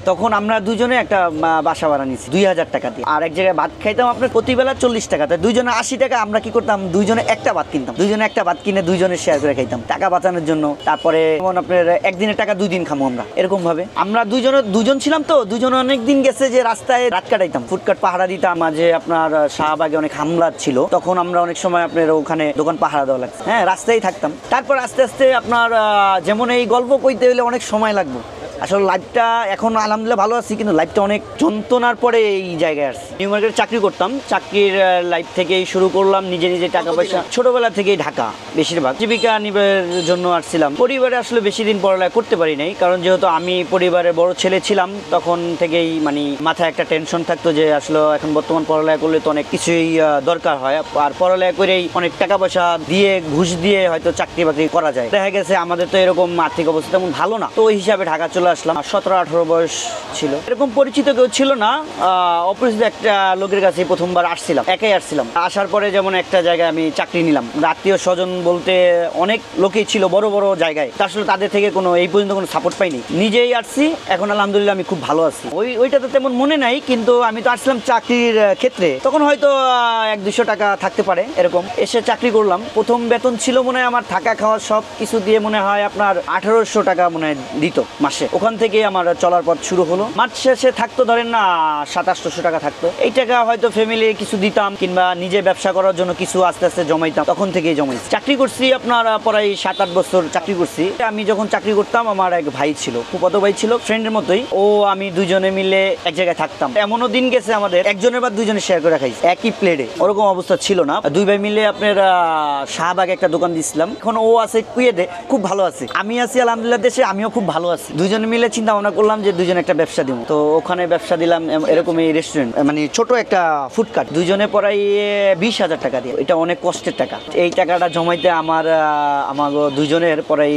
তখন আমরা দুজনে একটা বাসা ভাড়া নিয়েছি 2000 টাকা দিয়ে। আর এক জায়গায় ভাত খাইতাম আপনার প্রতিবেলা 40 টাকা, তাই দুইজনে 80 টাকা। আমরা কি করতাম, দুইজনে একটা ভাত কিনতাম, দুইজনে একটা ভাত কিনে দুইজনে শেয়ার করে খাইতাম টাকা বাঁচানোর জন্য। তারপরে যেমন আপনার একদিনের টাকা 2 দিন খামো আমরা, এরকম ভাবে আমরা দুজন ছিলাম। তো দুজনে অনেক দিন গেছে যে রাস্তায় রাত কাটাইতাম, ফুটকাট পাহারা দিতাম। মাঝে আপনার শাহবাগে অনেক হামলা ছিল, তখন আমরা অনেক সময় আপনার ওখানে দোকান পাহারা দেওয়া লাগছে, হ্যাঁ রাস্তায় থাকতাম। তারপর আস্তে আস্তে আপনার যেমন এই গল্প কইতে হলে অনেক সময় লাগবে। আসলে লাইফটা এখন আলহামদুলিল্লাহ ভালো আছি, কিন্তু লাইফটা অনেক যন্ত্রণার পরে এই জায়গায় আসছি। নিউ মার্কেটে চাকরি করতাম, চাকরির লাইফ থেকেই শুরু করলাম, নিজে নিজে টাকা পয়সা ছোটবেলা থেকেই ঢাকা বেশিরভাগ জীবিকা নির্বাহের জন্য আসছিলাম। পরিবারে আসলে বেশি দিন পড়ালেখা করতে পারি নাই, কারণ যেহেতু আমি পরিবারের বড় ছেলে ছিলাম, তখন থেকেই মানে মাথায় একটা টেনশন থাকতো যে আসলে এখন বর্তমান পড়ালেখা করলে তো অনেক কিছুই দরকার হয়, আর পড়ালেখা করেই অনেক টাকা পয়সা দিয়ে ঘুষ দিয়ে হয়তো চাকরি বাকরি করা যায়। দেখা গেছে আমাদের তো এরকম আর্থিক অবস্থা তেমন ভালো না, তো ওই হিসাবে ঢাকা চলে আসলাম। 17-18 বয়স ছিল, এরকম পরিচিত কেউ ছিল না। অপরিচিত একটা লোকের কাছে প্রথমবার আসছিলাম, একাই আসছিলাম। আসার পরে যেমন একটা জায়গায় আমি চাকরি নিলাম, আত্মীয় স্বজন বলতে অনেক লোকেই ছিল বড় বড় জায়গায়, আসলে তাদের থেকে কোনো এই পর্যন্ত কোনো সাপোর্ট পাইনি, নিজেই আসছি। এখন আলহামদুলিল্লাহ আমি খুব ভালো আছি। ওইটা তো তেমন মনে নাই, কিন্তু আমি তো আসলাম চাকরির ক্ষেত্রে, তখন হয়তো 100-200 টাকা থাকতে পারে এরকম। এসে চাকরি করলাম, প্রথম বেতন ছিল মনে হয় আমার থাকা খাওয়া সব কিছু দিয়ে মনে হয় আপনার 1800 টাকা মনে হয় দিত মাসে। ওখান থেকে আমার চলার পথ শুরু হলো। মাস শেষে থাকতো ধরেন না 700-800 টাকা থাকতো। এই টাকা হয়তো ফ্যামিলি কিছু দিতাম, কিংবা নিজে ব্যবসা করার জন্য কিছু আস্তে আস্তে জমাইতাম, তখন থেকেই জমাইছি। চাকরি করছি আপনার প্রায় 7-8 বছর চাকরি করছি। আমি যখন চাকরি করতাম, আমার এক ভাই ছিল, ফুফাতো ভাই ছিল, ফ্রেন্ডের মতোই। ও আমি দুজনে মিলে এক জায়গায় থাকতাম। এমনও দিন গেছে আমাদের একজনের বা দুজনে শেয়ার করে খাইছি একই প্লেটে, ওরকম অবস্থা ছিল না। দুই ভাই মিলে আপনার শাহবাগে একটা দোকান দিয়েছিলাম। এখন ও আছে কুয়েতে, খুব ভালো আছে। আমি আছি আলহামদুলিল্লাহ দেশে, আমিও খুব ভালো আছি। দুজনে মিলে চিন্তা ভাবনা করলাম যে দুজনে একটা ব্যবসা দিব। তো ওখানে ব্যবসা দিলাম এরকম এই রেস্টুরেন্ট, মানে ছোট একটা ফুডকার্ট, দুজনে পড়াই 20,000 টাকা দিয়ে। এটা অনেক কষ্টের টাকা। এই টাকাটা জমাইতে আমার দুজনের পড়াই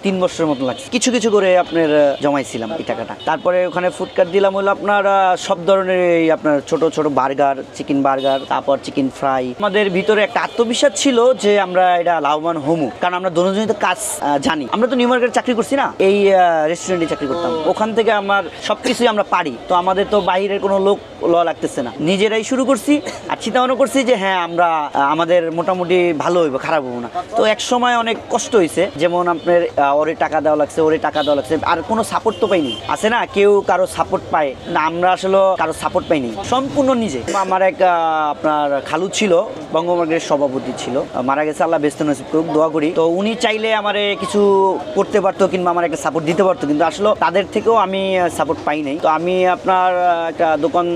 3 বছরের মতো লাগছে। কিছু কিছু করে আপনার জমাইছিলাম এই টাকাটা। তারপরে ওখানে ফুডকার্ট দিলাম হলো আপনার সব ধরনের আপনার ছোট ছোট বার্গার, চিকেন বার্গার, তারপর চিকেন ফ্রাই। আমাদের ভিতরে একটা আত্মবিশ্বাস ছিল যে আমরা এটা লাভবান হমু, কারণ আমরা দুজনেই তো কাজ জানি। আমরা তো নিউ মার্কেটে চাকরি করছি না, এই রেস্টুরেন্টে চাকরি করতাম। ওখান থেকে আমার সবকিছুই আমরা পারি, তো আমাদের তো বাইরের কোনো লোক লাগতেছে না, নিজেরাই শুরু করছি। আর চিন্তা ভাবনা করছি যে হ্যাঁ আমরা আমাদের মোটামুটি ভালো হইব, খারাপ হবো না। তো এক সময় অনেক কষ্ট হয়েছে, যেমন আপনার ওরে টাকা দেওয়া লাগছে, ওরে টাকা দেওয়া লাগছে, আর কোনো সাপোর্ট তো পাইনি। আছে না কেউ কারো সাপোর্ট পায় না, আমরা আসলে কারো সাপোর্ট পাইনি, সম্পূর্ণ নিজে। আমার এক আপনার খালু ছিল, বঙ্গমার্গের সভাপতি ছিল, মারা গেছে, আল্লাহ বেস্ত নসিব করুক, দোয়া করি। তো উনি চাইলে আমারে কিছু করতে পারতো, কিংবা আমার একটা সাপোর্ট দিতে পারতো, কিন্তু আসলে তাদের থেকেও আমি সাপোর্ট পাই নাই। তো আমি আপনার একটা দোকান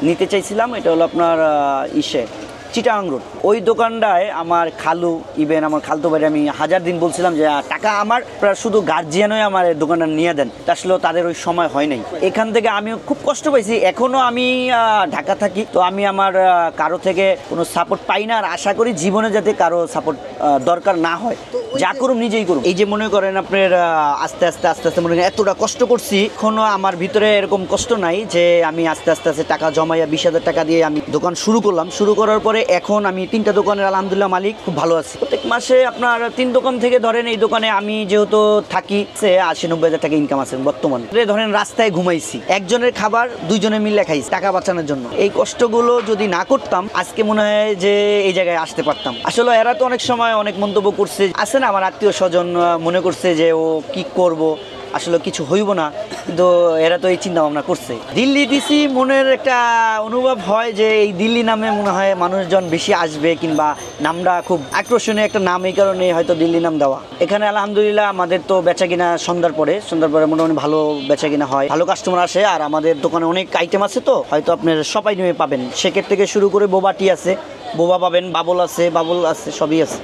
নিতে চাইছিলাম, এটা হলো আপনার চিটাগাং রোড। ওই দোকানটায় আমার খালু, ইভেন আমার খালতো ভাই, আমি 1000 দিন বলছিলাম যে টাকা আমার প্রায় শুধু গার্জিয়ান হয়ে আমার দোকানটা নিয়ে দেন, আসলে তাদের ওই সময় হয় নাই। এখান থেকে আমি খুব কষ্ট পাইছি। এখনো আমি ঢাকা থাকি, তো আমি আমার কারো থেকে কোনো সাপোর্ট পাই না, আর আশা করি জীবনে যাতে কারো সাপোর্ট দরকার না হয়, যা করুন নিজেই করুন। এই যে মনে করেন আপনার আস্তে আস্তে মনে করেন এতটা কষ্ট করছি, এখনো আমার ভিতরে এরকম কষ্ট নাই যে আমি আস্তে আস্তে টাকা জমাইয়া 20,000 টাকা দিয়ে আমি দোকান শুরু করলাম। শুরু করার পরে এখন আমি 3টা দোকানের আলহামদুলিল্লাহ মালিক, খুব ভালো আছি। প্রত্যেক মাসে আপনার 3 দোকান থেকে ধরেন, এই দোকানে আমি যেহেতু থাকি 80-90 টাকা ইনকাম আছে বর্তমানে। ধরেন রাস্তায় ঘুমাইছি, একজনের খাবার 2 জনে মিলে খাইছি টাকা বাঁচানোর জন্য। এই কষ্টগুলো যদি না করতাম, আজকে মনে হয় যে এই জায়গায় আসতে পারতাম। আসলে এরা তো অনেক সময় অনেক মন্তব্য করছে, আছে না আমার আত্মীয় স্বজন মনে করছে যে ও কি করব, আসলে কিছু হইব না, কিন্তু এরা তো এই চিন্তা ভাবনা করছে। দিল্লি দিছি, মনের একটা অনুভব হয় যে এই দিল্লি নামে মনে হয় মানুষজন বেশি আসবে, কিংবা নামটা খুব আকর্ষণীয় একটা নাম, এই কারণে হয়তো দিল্লি নাম দেওয়া। এখানে আলহামদুলিল্লাহ আমাদের তো বেচা কিনা সন্ধ্যার পরে মোটামুটি ভালো বেচা কিনা হয়, ভালো কাস্টমার আসে। আর আমাদের দোকানে অনেক আইটেম আছে, তো হয়তো আপনার সবাই নিয়ে পাবেন। শেকের থেকে শুরু করে বোবা টি আছে, বোবা পাবেন, বাবল আছে, সবই আছে।